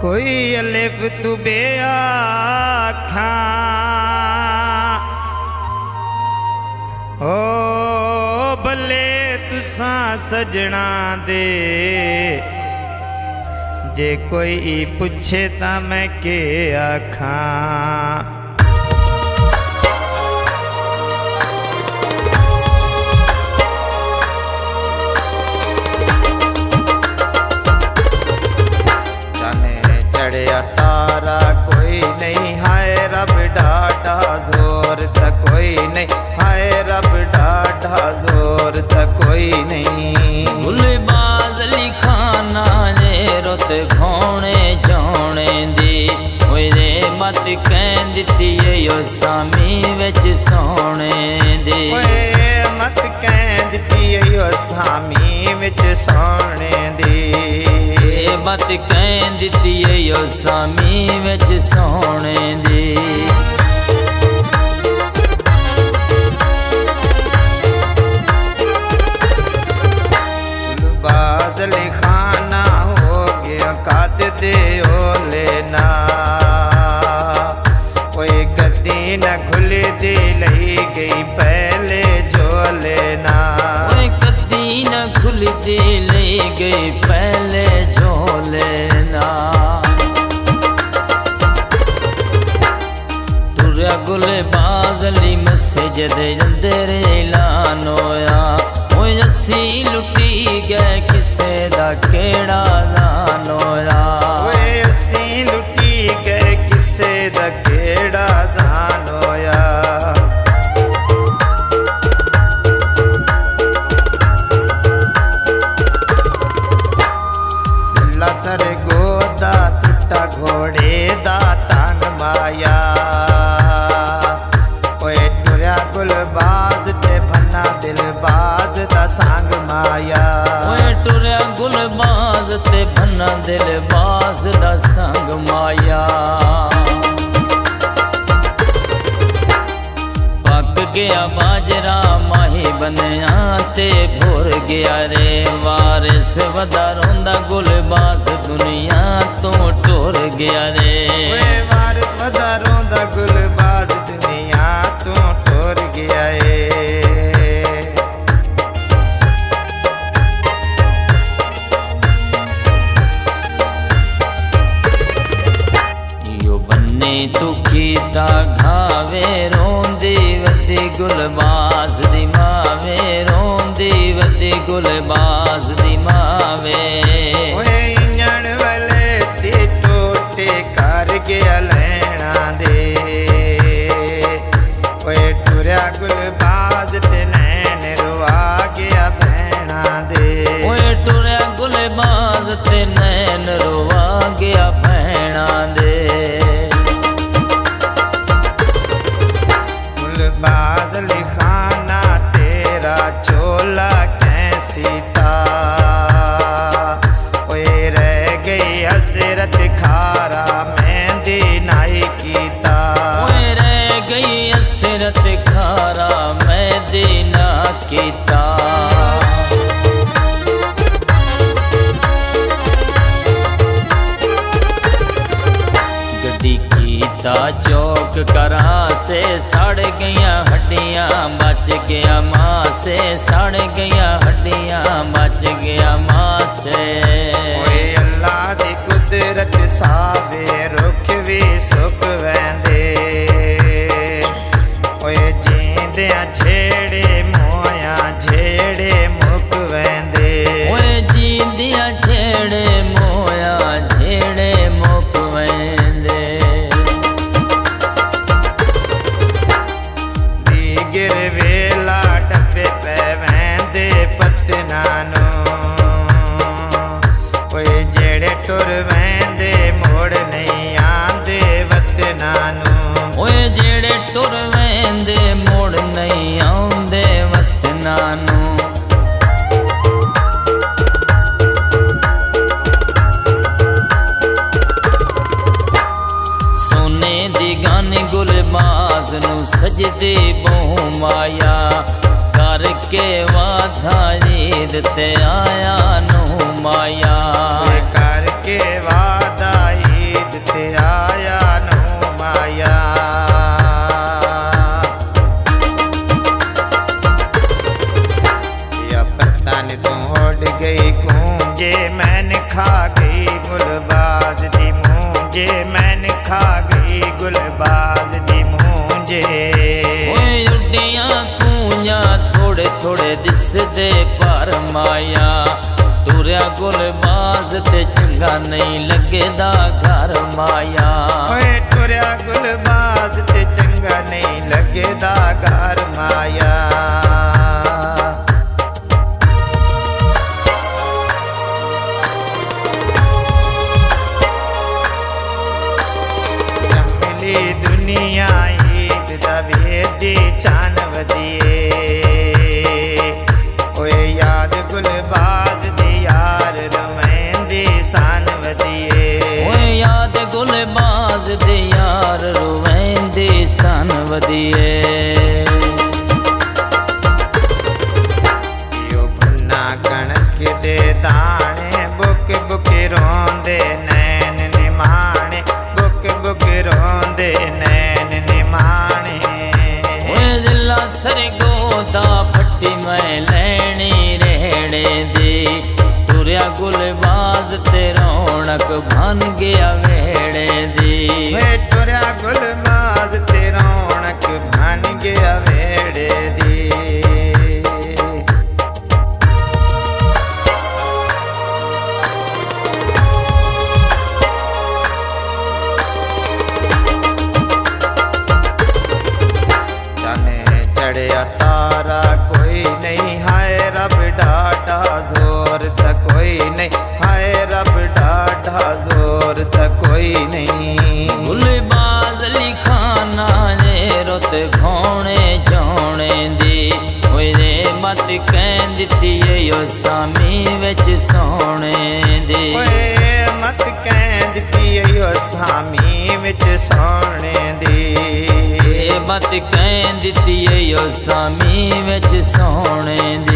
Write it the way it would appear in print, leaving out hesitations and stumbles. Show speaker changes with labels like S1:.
S1: कोई अलिफ तू बे आखा ओ भले तुसा सजना दे जे कोई पुछे ता मैं के आखा चढ़िया तारा कोई नहीं हाय रब डाढ़ा जोर त कोई नहीं हाय रब डाढ़ा जोर त कोई नहीं
S2: गुलबाज लिखाना जे रुत घोणे जोणे दी ओए रे मत कह दिती यो सामी विच सोने दे
S1: ओए मत कह दिती यो सामी विच सोने दी
S2: मत कह दिती यो सामी विच सोने दी
S1: गुलबाज लिखाना हो गया काद दे ओ लेना कोई गद्दी न खुल दी लही गई पहले जो लेना
S2: कोई गद्दी न खुल दी ले गई पहले जो लेना टुरिया गुलबाज अली मस्जिद अंदर ऐलान होया ओए असी लुटी गए किसे दा केड़ा लान होया
S1: ओए असी लुटी गए किसे दा केड़ा जान होया सर गोदा टुटा घोड़े दा तांग माया ओए टुरिया गुलबाज ते भन्ना दिलबाज दा सांग माया
S2: ओए टुरिया गुलबाज ते भन्ना दिलबाज दा संग माया पक गया बाजरा माही बनया ते भुर गया रे वारिस वदा रोंदा गुलबाज दुनिया तो टुर गया रे
S1: ओए वारिस वदा रोंदा गुलबाज दुनिया तो टुर गया ए
S2: यो बन्ने तू कीता घावे रोंदी वदी गुलबाज दी मावे रोंदी वदी गुलबाज दी मावे
S1: ओए इंजण वाले ते टोटे कर गया लेना दे ओए टुरिया गुलबाज ते नैन रुआ गया भैना दे
S2: ओए टुरिया गुलबाज ते नैन रुआ गया भैना दे
S1: गुलबाज लिखाना तेरा चोला कैसी था ओए रह गई हसरत खारा मेहंदी नाई कीता
S2: ओए रह गई हसरत खारा मेहंदी ना कीता गड्डी कीता चौक करा से सड़ गया हड्डियां बच गया मां से सड़ गया हड्डियां बच गया मां से
S1: ओए अल्लाह दी कुदरत सावे रुख भी सुख वैंदे ओए जींदियां छेड़े मोया झेड़े मुक वैंदे
S2: ओए जींदियां छेड़े मोया झेड़े मुक वैंदे
S1: गिर वेला डब्बे पे वैंदे पतना नो ओए जेड़े टुर वैंदे मोड़ नहीं आंदे वतना नो
S2: ओए जेड़े टुर वैंदे मोड़ नहीं आउंदे वतना नु सोने दी गाने गुलबाज नु सजदे बहु माया करके वाधा ईद ते आया नु माया
S1: करके वादा
S2: ਤੇ ਪਰ ਮਾਇਆ ਤੁਰਿਆ ਗੁਲਬਾਜ਼ ਤੇ ਚੰਗਾ ਨਹੀਂ ਲੱਗੇਦਾ ਘਰ ਮਾਇਆ
S1: ਓਏ ਟੁਰਿਆ ਗੁਲਬਾਜ਼ ਤੇ ਚੰਗਾ ਨਹੀਂ ਲੱਗੇਦਾ ਘਰ ਮਾਇਆ ਜੰਗਲੀ ਦੁਨੀਆ ਈਦ ਦਾ ਵੇਦੀ ਚਾਨ ਵਧੀਏ ਓਏ ਯਾਦ ਗੁਲਬਾਜ਼ ਦੀ ਯਾਰ ਰਮੈਂਦੀ ਸਾਨ ਵਧੀਏ
S2: ਓਏ ਯਾਦ ਗੁਲਬਾਜ਼ ਦੇ ਯਾਰ ਰੋਵੈਂਦੇ ਸਨ ਵਧੀਏ
S1: ਯੋ ਭੁੰਨਾ ਕਣਕ ਦੇ ਦਾਣੇ ਬੁੱਕ ਬੁੱਕ ਰੋਂਦੇ ਨੈਣ ਨਿਮਾਣੇ ਬੁੱਕ ਬੁੱਕ ਰੋਂਦੇ ਨੈਣ ਨਿਮਾਣੇ
S2: ਓਏ ਜ਼ਿਲਾ ਸਰਗੋ ਦਾ ਫੱਟੀ ਮੈਂ ਲੈਣੀ ਰਹਿਣੇ ਦੀ ਤੁਰਿਆ ਗੁਲਬਾਜ਼ ਤੇ ਰੌਣਕ ਬਣ ਗਿਆ ਵੇੜੇ ਦੀ
S1: ਵੇ ਟੁਰਿਆ ਗੁਲਬਾਜ਼ ਤੇ ਰੌਣਕ ਬਣ ਗਿਆ ਵੇੜੇ ਦੀ ਚੜਿਆ ਤਾਰਾ ਕੋਈ ਨਹੀਂ ਹਾਏ ਰੱਬ ਡਾਢਾ ਜ਼ੋਰ ਤਾਂ ਕੋਈ ਨਹੀਂ ਹਾਏ ਰੱਬ ਡਾਢਾ ਜ਼ੋਰ ਤਾਂ ਕੋਈ ਨਹੀਂ
S2: ਗੁਲਬਾਜ਼ ਲਿਖਾਨਾ ਜੇ ਰੁੱਤ ਘੋਣੇ ਜਾਣੇ ਦੀ ਓਏ ਰੇ ਮਤ ਕਹਿ ਦਿੱਤੀ ਓ ਸਾਮੀ ਵਿੱਚ ਸੋਹਣੇ ਦੀ
S1: ਓਏ ਮਤ ਕਹਿ ਦਿੱਤੀ ਓ ਸਾਮੀ ਵਿੱਚ ਸੋਹਣੇ ਦੀ
S2: ਮਤ ਕਹਿ ਦਿੱਤੀ ਓ ਸਾਮੀ ਵਿੱਚ ਸੋਹਣੇ ਦੀ